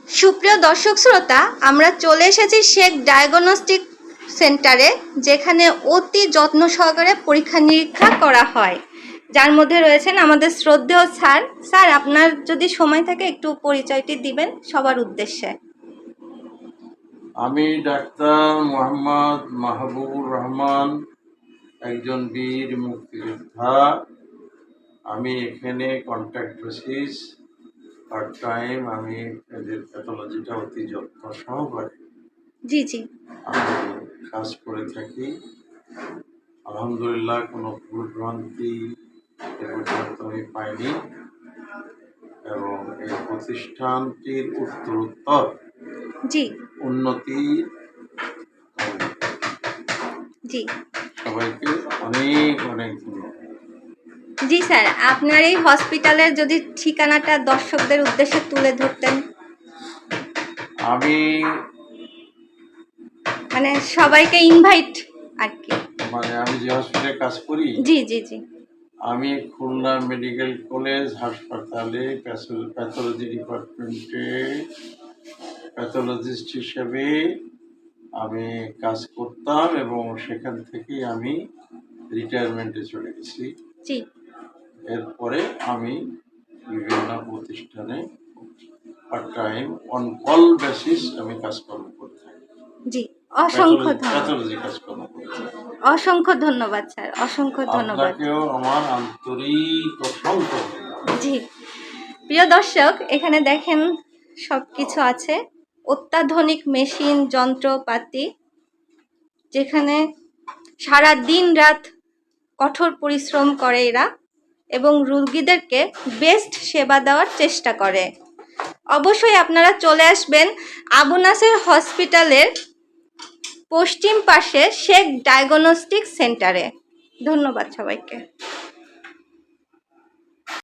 সুপ্রিয় দর্শক শ্রোতা, আমরা চলে এসেছি শেখ ডায়াগনস্টিক সেন্টারে, যেখানে অতি যত্ন সহকারে পরীক্ষা নিরীক্ষা করা হয়, যার মধ্যে রয়েছেন আমাদের শ্রদ্ধেয় স্যার। স্যার, আপনার যদি সময় থাকে একটু পরিচয়টি দিবেন সবার উদ্দেশ্যে। আমি ডাক্তার মোহাম্মদ মাহবুবুর রহমান, একজন বীর মুক্তিযোদ্ধা। আমি এখানে কন্ট্যাক্ট বেসিস পার্ট টাইম। আমি এদের প্যাথোলজিটা অতি যত্ন সহকারে জি জি আমি কাজ করে থাকি। আলহামদুলিল্লাহ, কোনো ভুল ভ্রান্তি এ পর্যন্ত আমি পাইনি এবং এই প্রতিষ্ঠানটির উত্তরোত্তর জি উন্নতি জি সবাইকে অনেক অনেক ধন্যবাদ। জি স্যার, আপনার এই হসপিটালের যদি ঠিকানাটা দর্শকদের উদ্দেশ্যে তুলে ধরতেন। আমি মানে সবাইকে ইনভাইট আর কি। আমি যে হসপিটালে কাজ করি, জি জি জি আমি খুলনা মেডিকেল কলেজ হাসপাতালে প্যাথোলজি ডিপার্টমেন্টে প্যাথোলজিস্ট হিসেবে আমি কাজ করতাম এবং সেখান থেকেই আমি রিটায়ারমেন্টে চলে গেছি। জি এরপরে আমি বিভিন্ন প্রতিষ্ঠানে part time on call basis আমি কাজকর্ম করে থাকি। জি, অসংখ্য প্যাথোলজি কাজকর্ম করে থাকি। অসংখ্য ধন্যবাদ স্যার, অসংখ্য ধন্যবাদ। আপনাকেও আমার আন্তরিক অসংখ্য ধন্যবাদ। জি, প্রিয় দর্শক, এখানে দেখেন সব কিছু আছে, অত্যাধুনিক মেশিন যন্ত্রপাতি, যেখানে সারা দিন রাত কঠোর পরিশ্রম করে এরা এবং রোগীদেরকে বেস্ট সেবা দেওয়ার চেষ্টা করে। অবশ্যই আপনারা চলে আসবেন আবু নাসের হসপিটালের পশ্চিম পাশে শেখ ডায়াগনস্টিক সেন্টারে। ধন্যবাদ সবাইকে।